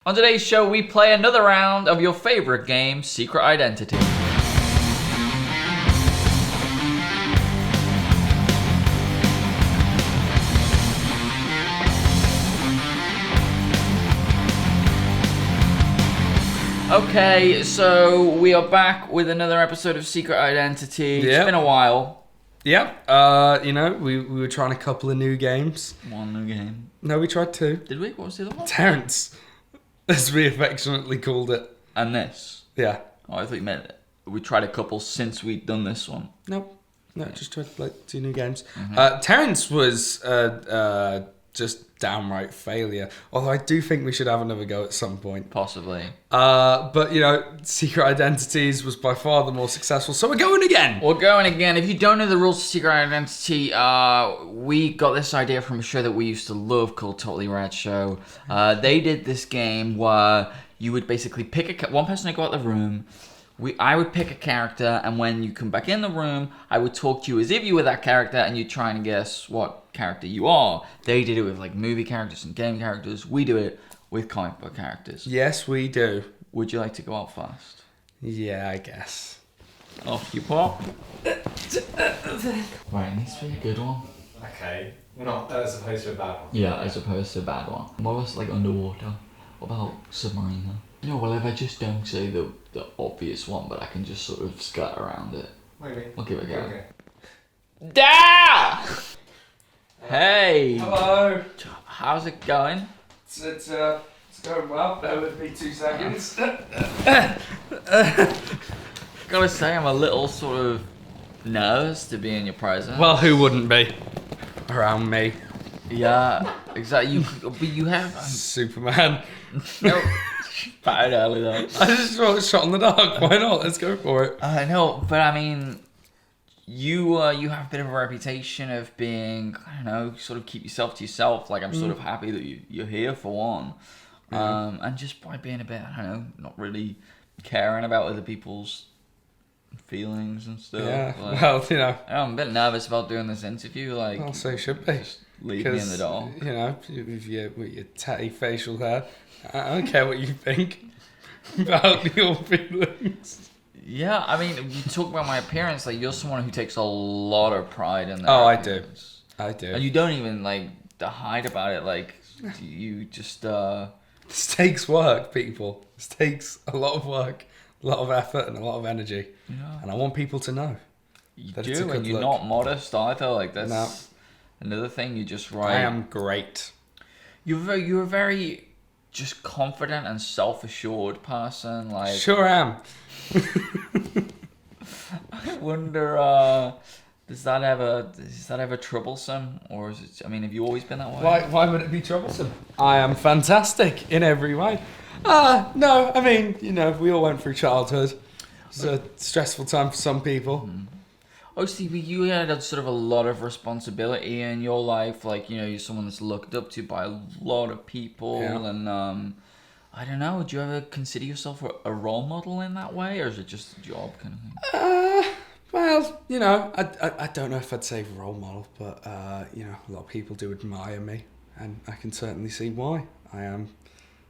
On today's show, we play another round of your favorite game, Secret Identity. Okay, so we are back with another episode of Secret Identity. It's been a while. Yeah, we were trying a couple of new games. One new game. No, we tried two. Did we? What was the other one? Terrence, as we affectionately called it. And this? Yeah. Oh, I thought you meant we tried a couple since we'd done this one. No, just tried like two new games. Terrence was just downright failure. Although I do think we should have another go at some point. Possibly. But Secret Identities was by far the more successful, so we're going again. We're going again. If you don't know the rules of Secret Identity, we got this idea from a show that we used to love called Totally Rad Show. They did this game where you would basically pick one person to go out the room. I would pick a character, and when you come back in the room, I would talk to you as if you were that character, and you'd try and guess what character you are. They did it with like movie characters and game characters. We do it with comic book characters. Yes, we do. Would you like to go out first? Yeah, I guess. Off you pop. Right, it needs to be a good one. Okay. Not as opposed to a bad one. Yeah, as opposed to a bad one. What was like underwater? What about submarine? Well, if I just don't say the obvious one, but I can just sort of skirt around it. Maybe. We'll give it a go. Okay. Da! Hey! Hello. How's it going? It's going well. Bear with me 2 seconds. Gotta say, I'm a little sort of nervous to be in your presence. Well, who wouldn't be around me? Yeah, exactly. But you have... Superman. No. Bad early though. I just thought shot in the dark. Why not? Let's go for it. I know, but I mean, you have a bit of a reputation of being, I don't know, sort of keep yourself to yourself. Like, I'm sort of happy that you're here for one. And just by being a bit, I don't know, not really caring about other people's feelings and stuff. Yeah, like, well, I'm a bit nervous about doing this interview. Like, I'll say should be. just leave me in the dark. With your tatty facial hair, I don't care what you think about your feelings. Yeah, I mean, you talk about my appearance. Like, you're someone who takes a lot of pride in that. Oh, I do. I do. And you don't even like to hide about it. Like, you just. This takes work, people. This takes a lot of work, a lot of effort, and a lot of energy. Yeah. And I want people to know. You that do, it's a good and you're look. not modest either. Like, that's No. another thing. You just right. I am great. You're a very just confident and self-assured person. Like, Sure am. I wonder. Is that ever troublesome, or is it? I mean, have you always been that way? Why would it be troublesome? I am fantastic in every way. No, I mean, we all went through childhood. It's a stressful time for some people. Obviously, you had a sort of a lot of responsibility in your life. Like, you're someone that's looked up to by a lot of people. Yeah. And, I don't know, do you ever consider yourself a role model in that way? Or is it just a job kind of thing? Well, I don't know if I'd say role model, but, a lot of people do admire me. And I can certainly see why. I am.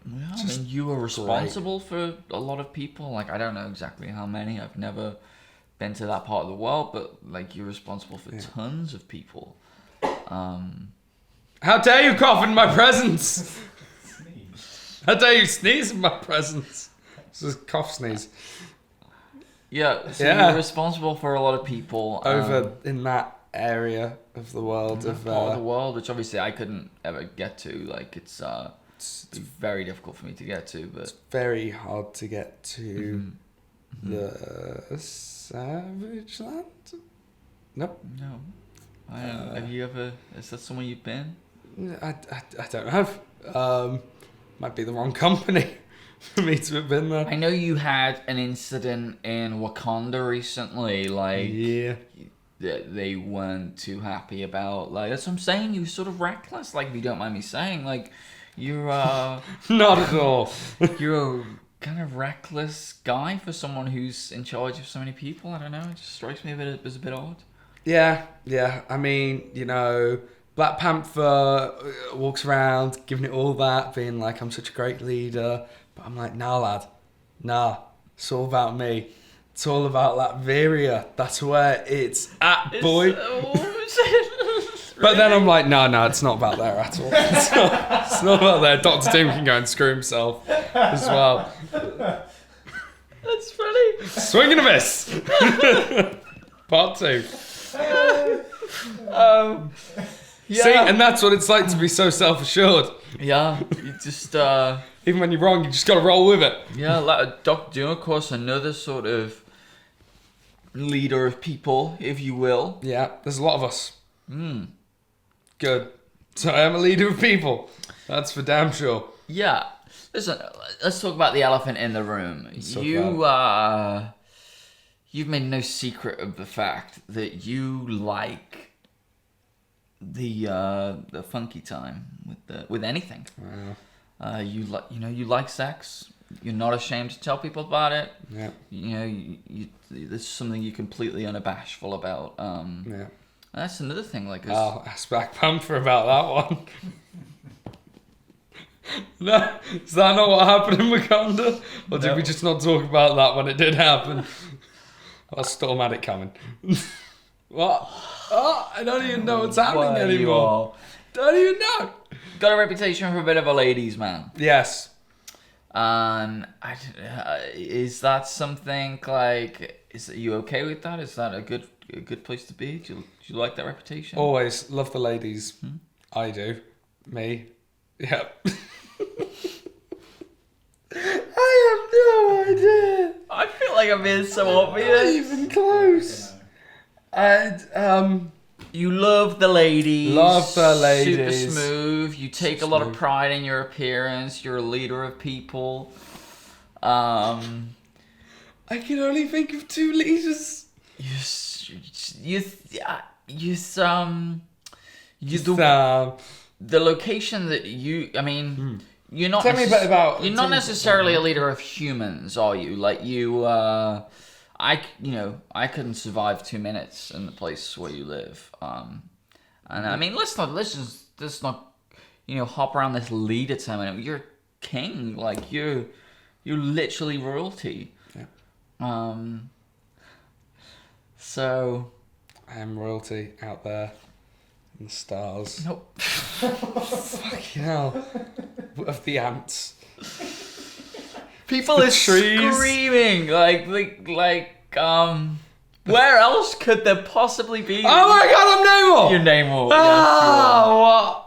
Yeah, I mean, you were responsible for a lot of people. Like, I don't know exactly how many. I've never been to that part of the world, but like, you're responsible for tons of people. How dare you cough in my presence? How dare you sneeze in my presence? This is a cough sneeze. Yeah, so you're responsible for a lot of people. Over in that area of the world. Part of the world, which obviously I couldn't ever get to. Like, it's very difficult for me to get to, but it's very hard to get to the Savage Land. Nope. No. Have you ever? Is that somewhere you've been? I don't know. Might be the wrong company for me to have been there. I know you had an incident in Wakanda recently. Like, yeah. They weren't too happy about. Like, that's what I'm saying. You were sort of reckless. Like, if you don't mind me saying, like, you're not at all. You're a kind of reckless guy for someone who's in charge of so many people. I don't know. It just strikes me as a bit odd. Yeah. I mean, Black Panther walks around giving it all that, being like, I'm such a great leader. But I'm like, nah, lad. Nah. It's all about me. It's all about Latveria. That's where it's at, boy. But then I'm like, no, it's not about there at all. It's not about there. Dr. Doom can go and screw himself as well. That's funny. Swing and a miss. Part 2. Yeah. See, and that's what it's like to be so self-assured. Yeah, you just Even when you're wrong, you just got to roll with it. yeah, like Dr. Doom, of course, another sort of leader of people, if you will. Yeah, there's a lot of us. Good. So I am a leader of people. That's for damn sure. Yeah. Listen, let's talk about the elephant in the room. You've made no secret of the fact that you like the funky time with anything. Wow. You like sex. You're not ashamed to tell people about it. Yeah. This is something you're completely unabashful about. Yeah. And that's another thing. Like, I'll ask Black Panther about that one. No, is that not what happened in Wakanda? Or did we just not talk about that when it did happen? I storm had it coming. What? Oh, I don't even know what's happening anymore. Don't even know. Got a reputation for a bit of a ladies' man. Yes. Is that something like? Are you okay with that? Is that a good place to be? Do you like that reputation? Always love the ladies. I do. Me. Yep. I have no idea. I feel like I'm being so Not obvious. even close. And You love the ladies. Love the ladies. Super smooth. You take a lot of pride in your appearance. You're a leader of people. I can only think of 2 leaders. The location that you, I mean, you're not. Tell me a bit about. You're not necessarily a leader of humans, are you? Like you, I couldn't survive 2 minutes in the place where you live. And I mean, let's not, hop around this leader term. You're king, like you're literally royalty. Yeah. So. I am royalty out there in the stars. Nope. Fucking hell. Of the ants. People are trees. screaming like where else could there possibly be? Oh my god, I'm Namor! Your Namor. What?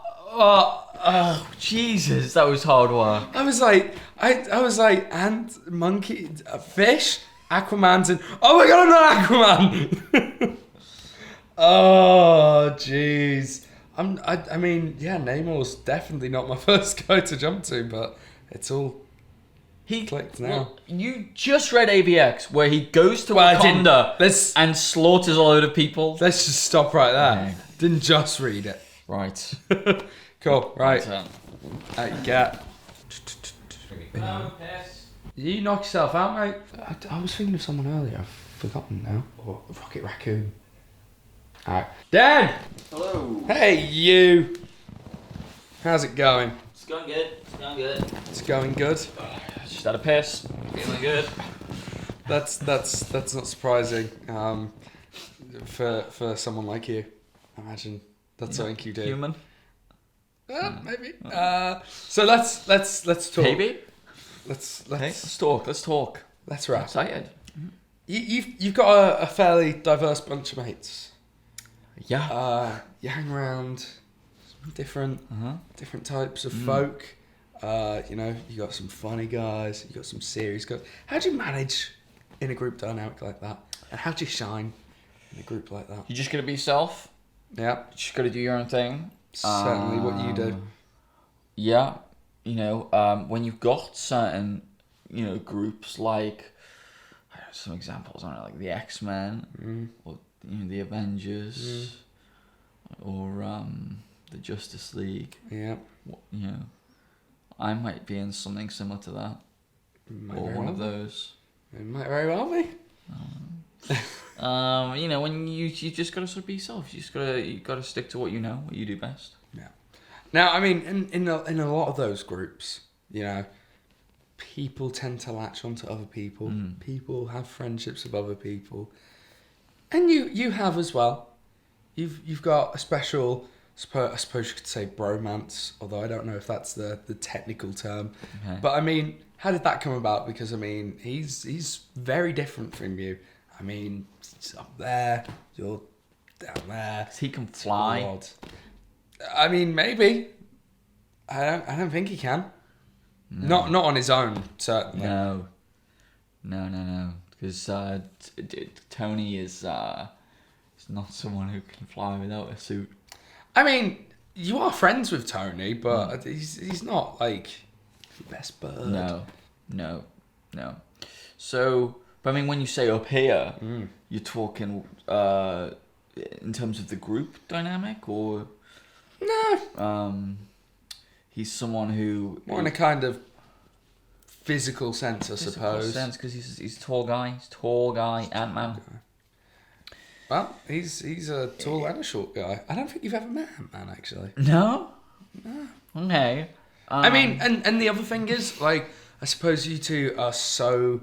Oh Jesus, that was hard work. I was like, ant, monkey, fish, Aquaman's in. Oh my god, I'm not Aquaman! Oh jeez. I mean, yeah, Namor's definitely not my first guy to jump to, but it's all clicked now. Well, you just read AVX where he goes to Wakanda and slaughters a load of people. Let's just stop right there. Okay. Didn't just read it. Right. Cool. Right. Get. Yes. You knock yourself out, mate. I was thinking of someone earlier. I've forgotten now. Or Rocket Raccoon. Alright. Dan! Hello. Hey, you! How's it going? It's going good. It's going good. Just had a piss. Feeling good. That's not surprising. For someone like you, I imagine that's something you do. Human. Maybe. So let's talk. Maybe. Let's talk. Let's wrap. Excited. You've got a fairly diverse bunch of mates. Yeah. You hang around different types of folk. You got some funny guys, you got some serious guys. How do you manage in a group dynamic like that? And how do you shine in a group like that? You're just gonna be yourself. Yeah. You just gotta do your own thing. Certainly what you do. Yeah. When you've got certain, groups like some examples, I don't know, like the X-Men or the Avengers or the Justice League. Yeah. I might be in something similar to that. Or one of those. It might very well be. when you just gotta sort of be yourself. You gotta stick to what you know, what you do best. Yeah. Now, I mean, in a lot of those groups, people tend to latch onto other people. People have friendships with other people, and you have as well. You've got a special, I suppose you could say, bromance, although I don't know if that's the technical term. Okay. But I mean, how did that come about? Because I mean, he's very different from you. I mean, he's up there, you're down there. He can fly. Odd. I mean, maybe. I don't think he can. No. Not on his own, certainly. No. Because Tony is not someone who can fly without a suit. I mean, you are friends with Tony, but he's not like the best bird. No. So, but I mean, when you say up here, you're talking in terms of the group dynamic, or No. He's someone who More in a kind of physical sense, I suppose. Because he's a tall guy. He's a tall guy, Ant-Man. Well, he's a tall and a short guy. I don't think you've ever met Ant-Man, actually. No. Okay. I mean, and the other thing is, like, I suppose you two are so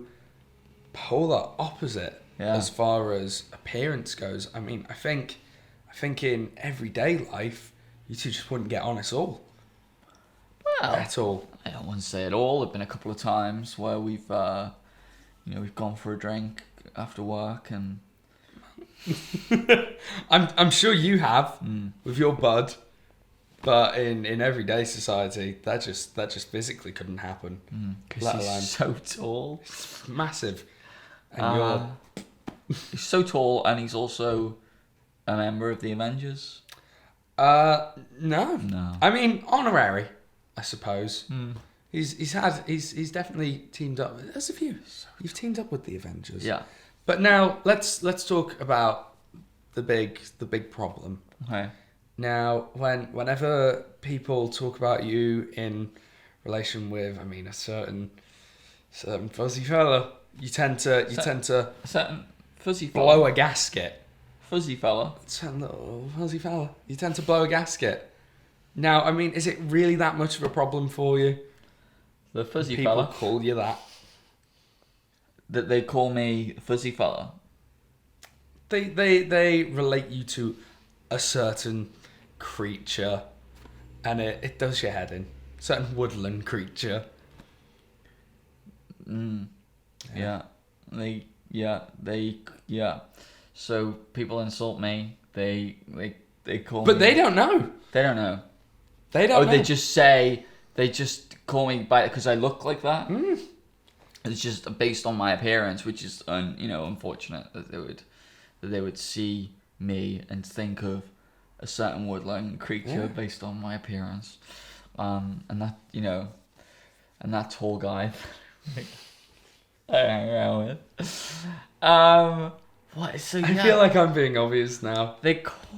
polar opposite as far as appearance goes. I mean, I think in everyday life, you two just wouldn't get on at all. Well, At all. I don't want to say at all. There've been a couple of times where we've gone for a drink after work, and I'm sure you have with your bud, but in everyday society, that just physically couldn't happen. because he's so tall. Massive, and He's so tall, and he's also a member of the Avengers. no. No. I mean, honorary, I suppose. He's definitely teamed up. As have you. You've teamed up with the Avengers. Yeah. But now let's talk about the big problem. Okay. Now, whenever people talk about you in relation with, I mean, a certain fuzzy fella, you tend to A certain fuzzy fella. blow a gasket. Fuzzy fella. Certain little fuzzy fella, you tend to blow a gasket. Now, I mean, is it really that much of a problem for you? The fuzzy People fella. call you that. That they call me fuzzy fella. They relate you to a certain creature, and it does your head in. Certain woodland creature. Yeah. They So people insult me. They call me. But they don't know. They don't know. They don't know. They just call me by because I look like that. It's just based on my appearance, which is unfortunate that they would see me and think of a certain woodland creature based on my appearance, and that tall guy I hang around with. What? So I feel like I'm being obvious now. they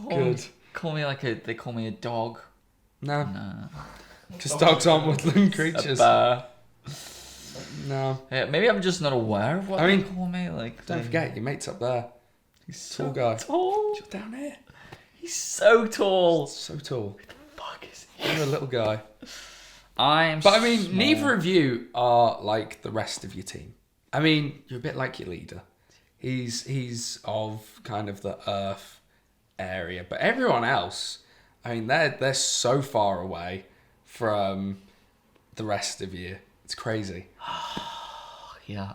Good. call me they call me a dog. No. Because dogs aren't woodland creatures. A bear. No. Yeah, maybe I'm just not aware of what I they mean, call me. Like, Don't forget, your mate's up there. he's tall so guy. tall. You're down here. He's so tall. So tall. Fuck is he? You're a little guy. I'm. But I mean, small. neither of you are like the rest of your team. I mean, you're a bit like your leader. He's of kind of the Earth area, but everyone else, I mean, they're so far away from the rest of you. It's crazy. Yeah.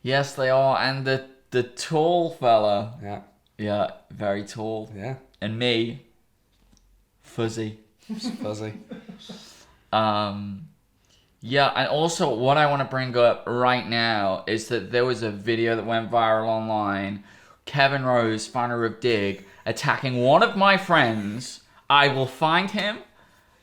Yes, they are, and the tall fella. Yeah. Yeah, very tall. Yeah. And me, fuzzy. It's fuzzy. Yeah, and also what I want to bring up right now is that there was a video that went viral online. Kevin Rose, founder of Dig, attacking one of my friends. I will find him.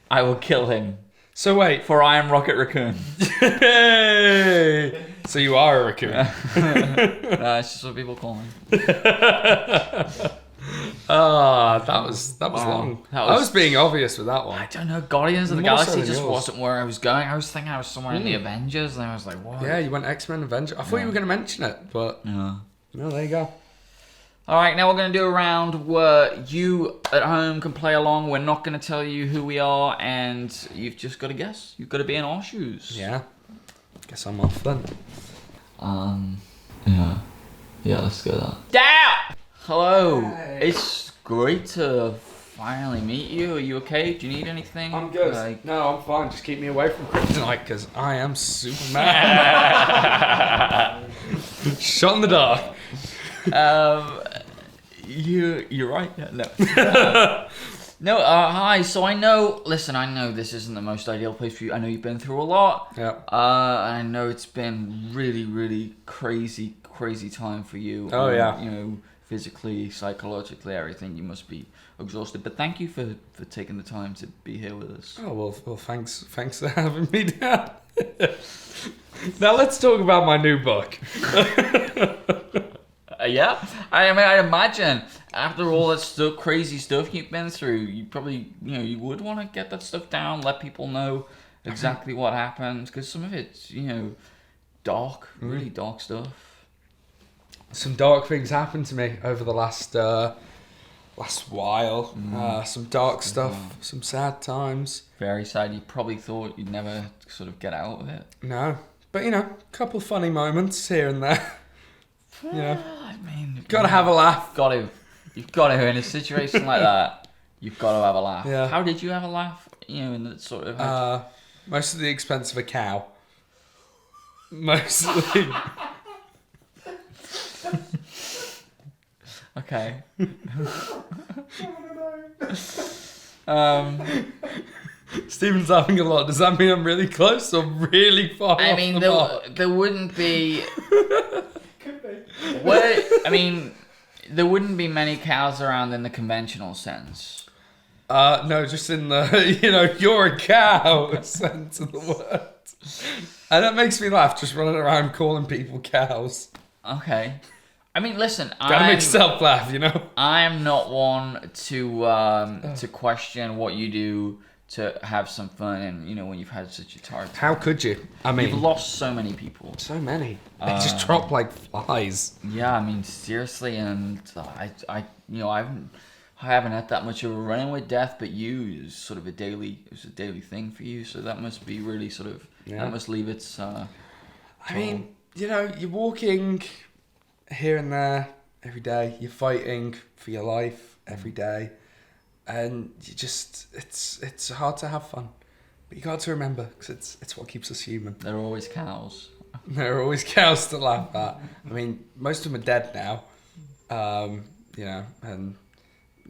I will kill him. So wait. For I am Rocket Raccoon. Hey! So you are a raccoon. It's just what people call me. That was Wow. long. That I was- was being obvious with that one. I don't know. Guardians of the More so Galaxy than just yours. wasn't where I was going. I was thinking I was somewhere in the Avengers, and I was like, what? Yeah, you went X-Men Avenger. I thought you were going to mention it, but Yeah. no, there you go. All right, now we're going to do a round where you at home can play along. We're not going to tell you who we are, and you've just got to guess. You've got to be in our shoes. Yeah. Guess I'm off then. Yeah, let's go that. Down! Hello. Hey. It's great to finally meet you. Are you okay? Do you need anything? I'm good. Like- No, I'm fine. Just keep me away from kryptonite because I am Superman. Shot in the dark. You're right. Yeah, no. No. Hi. So I know this isn't the most ideal place for you. I know you've been through a lot. Yeah. I know it's been really, really crazy time for you. Oh, yeah. You know, physically, psychologically, everything. You must be exhausted. But thank you for taking the time to be here with us. Oh well. Thanks for having me down. Now let's talk about my new book. Yeah. I mean, I imagine after all that stuff, crazy stuff you've been through, you probably, you would want to get that stuff down, let people know exactly what happened, because some of it's, dark, really dark stuff. Some dark things happened to me over the last while. Some dark stuff, some sad times. Very sad. You probably thought you'd never sort of get out of it. No, but a couple funny moments here and there. I mean, Gotta have a laugh. You've got to in a situation like that. You've got to have a laugh. Yeah. How did you have a laugh? In that sort of. Most of the expense of a cow. Mostly. Okay. Stephen's having a lot. Does that mean I'm really close or really far I off mean, the mark? there wouldn't be. Could be. There wouldn't be many cows around in the conventional sense. No, just in the, you're a cow sense of the word. And that makes me laugh, just running around calling people cows. Okay. I mean, listen. Gotta make yourself laugh, I am not one to question what you do to have some fun, and when you've had such a hard time. How could you? I mean, You've lost so many people. so many. They just drop like flies. Yeah, I mean, seriously, and I haven't had that much of a run-in with death, but it was a daily thing for you, so that must be really that must leave its. I mean, you're walking here and there every day. You're fighting for your life every day, and it's hard to have fun. But you got to remember, because it's what keeps us human. There are always cows. There are always cows to laugh at. I mean, most of them are dead now, and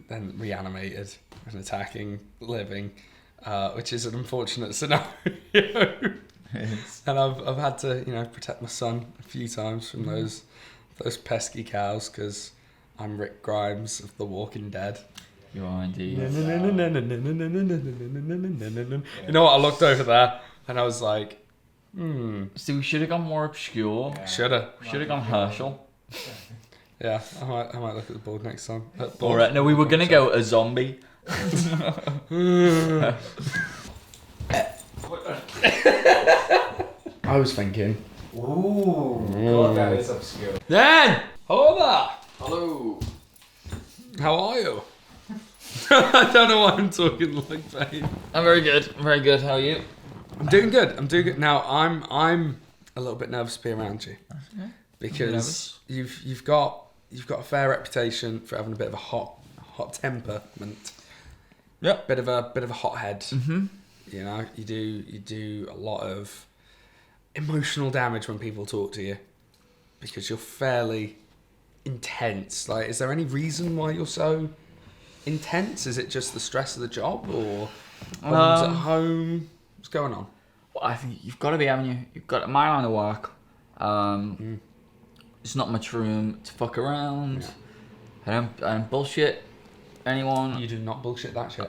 then reanimated and attacking living, which is an unfortunate scenario. And I've had to protect my son a few times from those pesky cows because I'm Rick Grimes of The Walking Dead. You are indeed. You know what? I looked over there and I was like, So we should have gone more obscure. shoulda. Should have gone Herschel. Yeah, I might look at the board next time. All right. No, we were gonna go a zombie. I was thinking. Ooh, God, that is obscure. Then, hello there. Hello. How are you? I don't know why I'm talking like that. I'm very good. Very good. How are you? I'm doing good. Now I'm a little bit nervous to be around you because you've got a fair reputation for having a bit of a hot temperament. Yep. Bit of a hothead. Mm-hmm. You do a lot of emotional damage when people talk to you because you're fairly intense. Like, is there any reason why you're so intense? Is it just the stress of the job or problems at home? What's going on? Well, I think you've got to be, haven't you? You've got my line of work. There's not much room to fuck around. Yeah. I don't bullshit anyone. You do not bullshit that shit.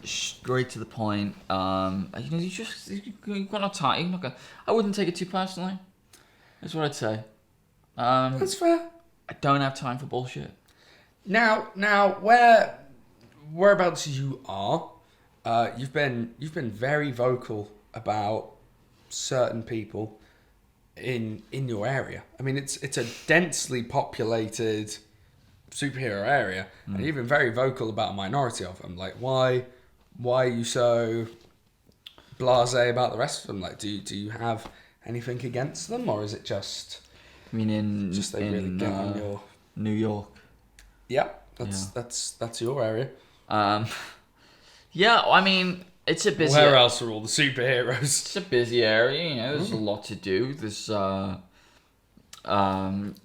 Straight to the you've got no time. I wouldn't take it too personally. That's what I'd say. That's fair. I don't have time for bullshit. Now, whereabouts you are, you've been very vocal about certain people in your area. I mean, it's a densely populated superhero area, and you've been very vocal about a minority of them. Like, why are you so blasé about the rest of them? Like, do you have anything against them, or is it just? I mean, Just they really get on your. New York. Yeah, that's your area. Yeah, I mean, it's a busy. Where else are all the superheroes? It's a busy area. You know, there's a lot to do. There's some of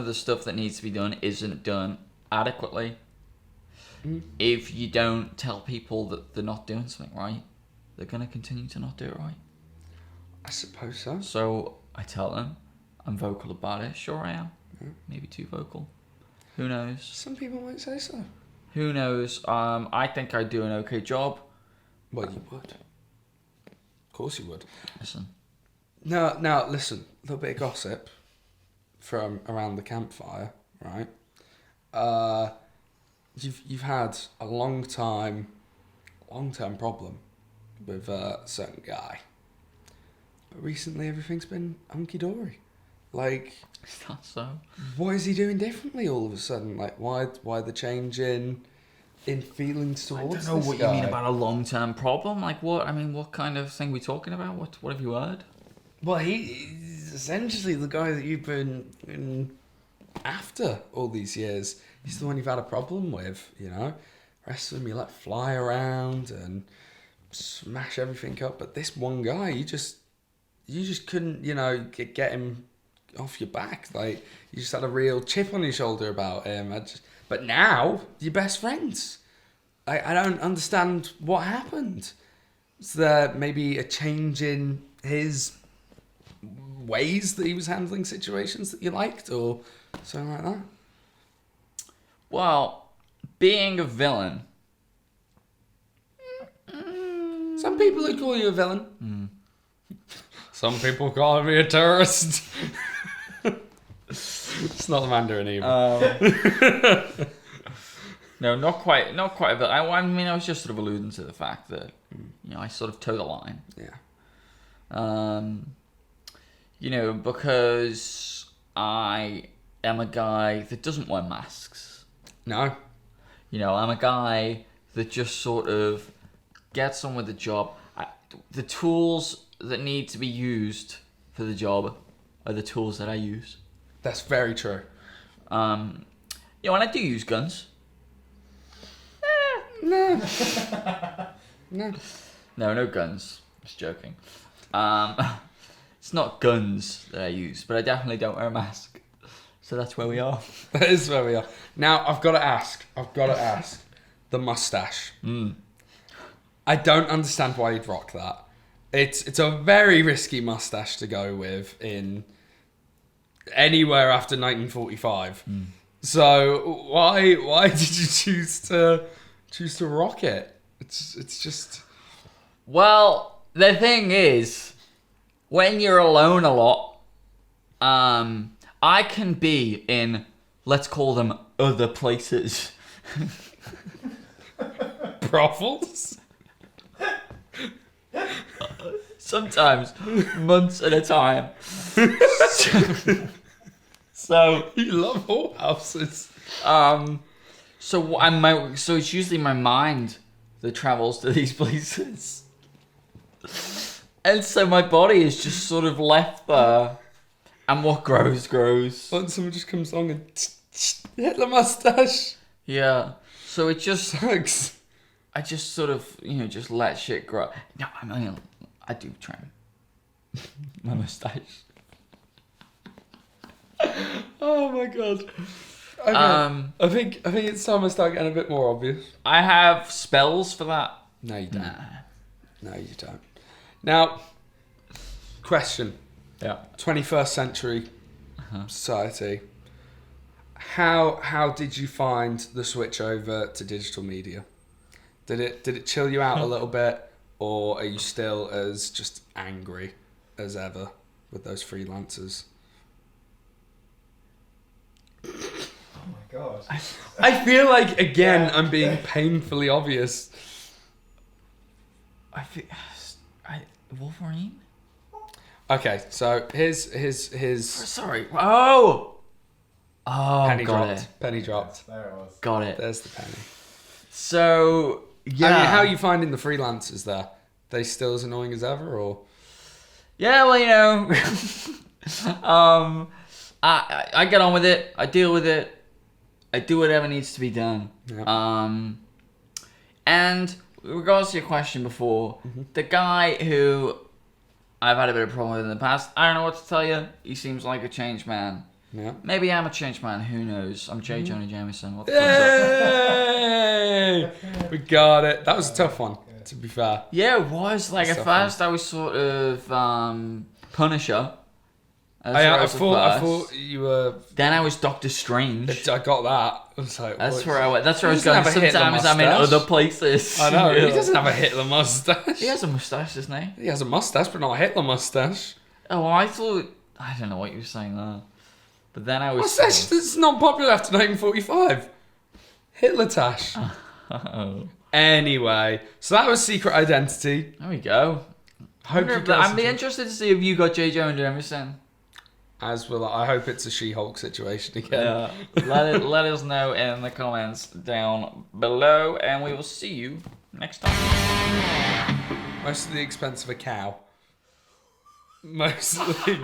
the stuff that needs to be done isn't done adequately. If you don't tell people that they're not doing something right, they're gonna continue to not do it right. I suppose so. So I tell them, I'm vocal about it. Sure, I am. Maybe too vocal. Who knows? Some people might say so. Who knows? I think I do an okay job. Well, you would. Of course you would. Listen. Now, listen. A little bit of gossip from around the campfire, right? You've had a long-term problem with a certain guy. But recently, everything's been hunky-dory. Like, Is that so? what is he doing differently all of a sudden? Like, why the change in feelings I towards don't know this what guy? you mean about a long-term problem. Like what? I mean, what kind of thing are we talking about? What have you heard? Well, he's essentially the guy that you've been after all these years. He's the one you've had a problem with, you know. The rest of them you let fly around and smash everything up, but this one guy, you just couldn't, you know, get him off your back. Like, you just had a real chip on your shoulder about him. But now you're best friends. I don't understand what happened. Is there maybe a change in his ways that he was handling situations that you liked, or something like that? Well, being a villain. Some people would call you a villain. Some people call me a terrorist. It's not the Mandarin either. No, not quite a villain. I mean, I was just sort of alluding to the fact that, you know, I sort of toe the line. Yeah. You know, because I am a guy that doesn't wear masks. No. You know, I'm a guy that just sort of gets on with the job. The tools that need to be used for the job are the tools that I use. That's very true. You know, and I do use guns. No. No. No guns. Just joking. It's not guns that I use, but I definitely don't wear a mask. So that's where we are. That is where we are. Now, I've got to ask. The mustache. I don't understand why you'd rock that. It's a very risky mustache to go with in anywhere after 1945. So why did you choose to rock it? It's just. Well, the thing is, when you're alone a lot, I can be in, let's call them, other places. Brothels? Sometimes months at a time. So You love whorehouses. so it's usually my mind that travels to these places, and so my body is just sort of left there, and what grows. When someone just comes along and hit the mustache. Yeah. So it just, Sucks. I just sort of, you know, just let shit grow. No, I mean, I do trim my mustache. Oh my god. Okay. I think it's time I start getting a bit more obvious. I have spells for that. No, you don't. Nah. No, you don't. Now, question. Yeah. 21st century society. How did you find the switch over to digital media? Did it chill you out a little bit, or are you still as just angry as ever with those freelancers? God. I feel like, again, I'm being painfully obvious. I feel. Wolverine? Okay, so his Sorry. Oh! Oh, penny got dropped. it. Penny dropped. There it was. Got it. There's the penny. So, yeah. I mean, how are you finding the freelancers there? They still as annoying as ever, or? Yeah, well, you know, I get on with it. I deal with it. I do whatever needs to be done. Yeah. And with regards to your question before, the guy who I've had a bit of problem with in the past, I don't know what to tell you. He seems like a changed man. Yeah. Maybe I'm a changed man. Who knows? I'm Jonah Jameson. What the fuck's up? Yay! We got it. That was a tough one, to be fair. Yeah, it was. Like, at Stuff first I was sort of Punisher. I thought you were. Then I was Doctor Strange. I got that. I was like, That's what? where I went. That's where I He was doesn't going. have a Hitler Sometimes I'm in mustache. other places. I know. Yeah. He doesn't have a Hitler mustache. He has a mustache, doesn't he? He has a mustache, but not a Hitler mustache. Oh, well, I thought. I don't know what you were saying there. But then I was. Mustache that's not popular after 1945. Hitler tash. Oh. Anyway, so that was Secret Identity. There we go. Hope you I'd guys be interested to see if you got J. Jonah Jameson. As will I. hope it's a She-Hulk situation again. Let us know in the comments down below, and we will see you next time. Most of the expense of a cow. Mostly.